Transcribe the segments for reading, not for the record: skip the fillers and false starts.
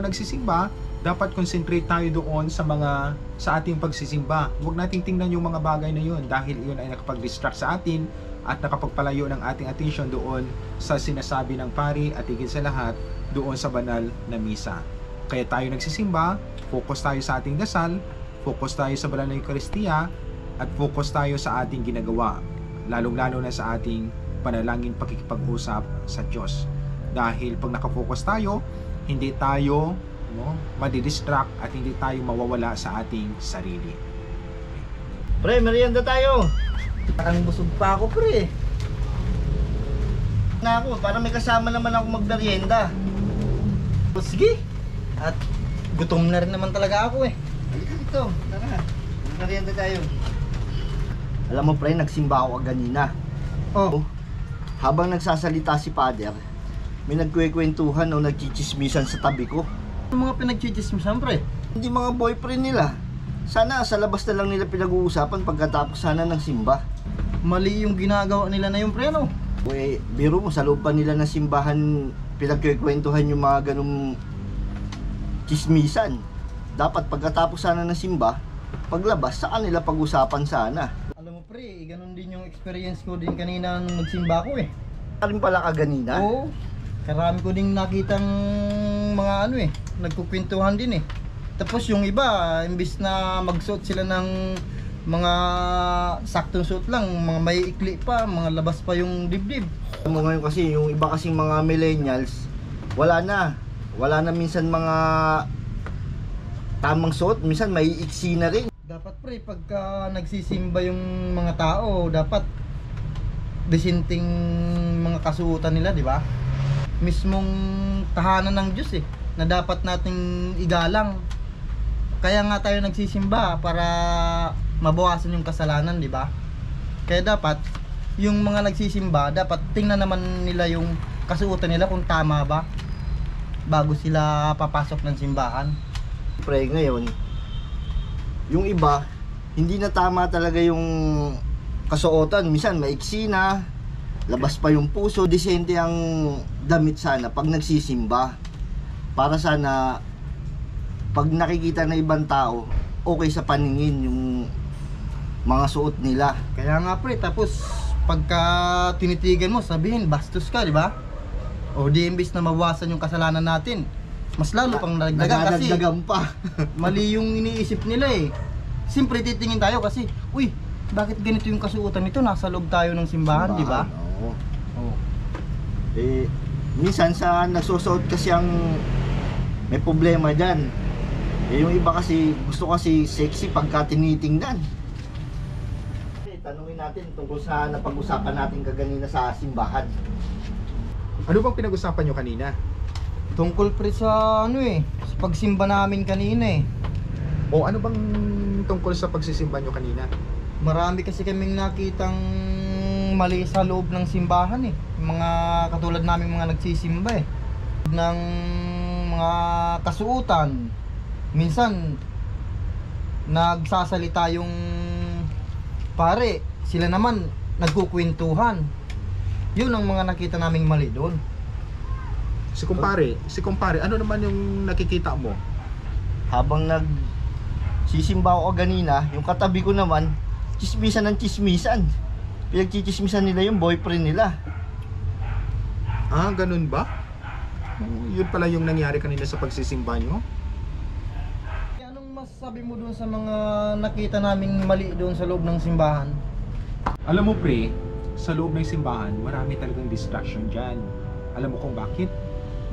Nagsisimba, dapat concentrate tayo doon sa ating pagsisimba. Huwag nating tingnan yung mga bagay na yun dahil yun ay nakapag-distract sa atin at nakapagpalayo ng ating attention doon sa sinasabi ng pari at higit sa lahat doon sa banal na misa. Kaya tayo nagsisimba, focus tayo sa ating dasal, focus tayo sa banal na Eucharistia, at focus tayo sa ating ginagawa, lalong-lalo na sa ating panalangin pakikipag-usap sa Diyos. Dahil pag nakafocus tayo, hindi tayo madidistract at hindi tayo mawawala sa ating sarili. Pre, merienda tayo. Parang busog pa ako, pre. Na ako, para may kasama naman ako magmerienda. Sige. At gutom na rin naman talaga ako eh. Halika dito, tara. Merienda tayo. Alam mo, pre, nagsimba ako kanina. Oh. Habang nagsasalita si Father, may nagkwekwentuhan o nagchichismisan sa tabi ko. Yung mga pinagchichismisan, pre? Hindi mga boyfriend nila. Sana sa labas na lang nila pinag-uusapan pagkatapos sana ng simba. Mali yung ginagawa nila na yung pre, no? Biro mo, sa loob pa nila ng simbahan pinagkwekwentuhan yung mga ganung chismisan. Dapat pagkatapos sana ng simba, paglabas, sa kanila pag-usapan sana. Alam mo, pre, ganun din yung experience ko din kanina nung nagsimba ko eh. Karin pala ka ganina? Oo. Karami ko ding nakitang mga nagkukwentuhan din eh. Tapos yung iba, imbis na magsuot sila ng mga saktong suot lang, mga may ikli pa, mga labas pa yung dibdib. Alam mo ngayon kasi, yung iba kasing mga millennials, wala na minsan mga tamang suot, minsan may iksi na rin. Dapat pre, pagka nagsisimba yung mga tao, dapat desenting mga kasuotan nila, di ba? Mismong tahanan ng Diyos eh, na dapat nating igalang. Kaya nga tayo nagsisimba para mabawasan yung kasalanan, di ba? Kaya dapat yung mga nagsisimba, dapat tingnan naman nila yung kasuotan nila kung tama ba bago sila papasok ng simbahan. Pre, ngayon yung iba hindi na tama talaga yung kasuotan, minsan maiksi na, labas pa yung puso, disente ang damit sana pag nagsisimba. Para sana pag nakikita ng ibang tao, okay sa paningin yung mga suot nila. Kaya nga pre, tapos pagka tinitigan mo, sabihin bastos ka, di ba? O di imbis na mabawasan yung kasalanan natin, mas lalo pang nagdagan kasi pa. Mali yung iniisip nila eh. Siyempre titingin tayo kasi, uy, bakit ganito yung kasuotan nito? Nasa loob tayo ng simbahan, di ba? Oo. Minsan sa nagsusuot kasi ang may problema dyan. Yung iba kasi gusto kasi sexy pagka tinitingnan. Tanungin natin tungkol sa napag-usapan natin kaganina sa simbahan. Ano bang pinag-usapan nyo kanina? Tungkol pre sa sa pagsimba namin kanina eh. O ano bang tungkol sa pagsisimba nyo kanina? Marami kasi kaming nakitang mali sa loob ng simbahan eh. Mga katulad namin mga nagsisimba eh. Ng mga kasuotan. Minsan nagsasalita yung pare, sila naman nagkukwentuhan. Yun ang mga nakita naming mali doon. Si kumpare, ano naman yung nakikita mo? Habang nagsisimba ako kanina, yung katabi ko naman, chismisan ng chismisan. Pinagchichismisan nila yung boyfriend nila. Ah, ganun ba? Yun pala yung nangyari kanina sa pagsisimba nyo? Anong masasabi mo doon sa mga nakita naming mali doon sa loob ng simbahan? Alam mo pre, sa loob ng simbahan, marami talagang distraction dyan. Alam mo kung bakit?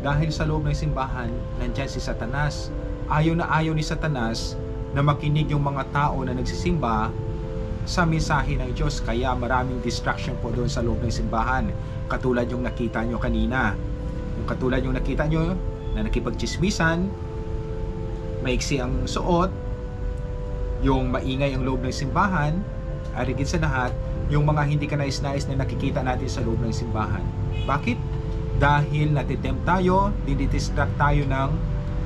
Dahil sa loob ng simbahan, nandyan si Satanas. Ayaw na ayaw ni Satanas na makinig yung mga tao na nagsisimba sa mensahe ng Diyos. Kaya maraming distraction po doon sa loob ng simbahan. Katulad yung nakita nyo kanina. Yung katulad yung nakita nyo na nakipagchismisan, maiksi ang suot, yung maingay ang loob ng simbahan, at higit sa lahat, yung mga hindi ka nais-nais na nakikita natin sa loob ng simbahan. Bakit? Dahil natitempt tayo, dinidistract tayo ng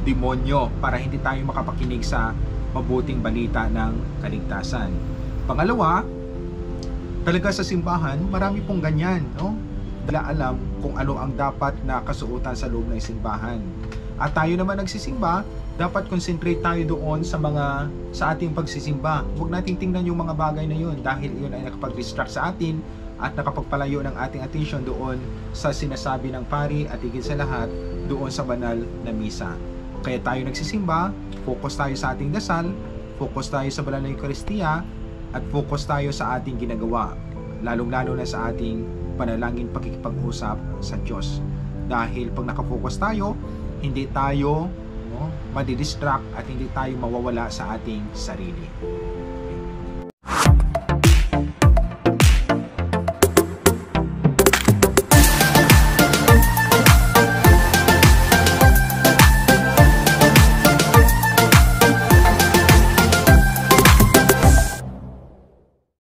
demonyo para hindi tayo makapakinig sa mabuting balita ng kaligtasan. Pangalawa, talaga sa simbahan, marami pong ganyan, no? Dahil alam kung ano ang dapat na kasuotan sa loob ng simbahan. At tayo naman nagsisimba, dapat concentrate tayo doon sa ating pagsisimba. Huwag nating tingnan yung mga bagay na yun dahil yun ay nakapag-distract sa atin at nakapagpalayo ng ating attention doon sa sinasabi ng pari at higit sa lahat doon sa banal na misa. Kaya tayo nagsisimba, focus tayo sa ating dasal, focus tayo sa banal na Eucharistia, at focus tayo sa ating ginagawa, lalong-lalo na sa ating panalangin pakikipag-usap sa Diyos. Dahil pag nakafocus tayo, hindi tayo madidistract at hindi tayo mawawala sa ating sarili.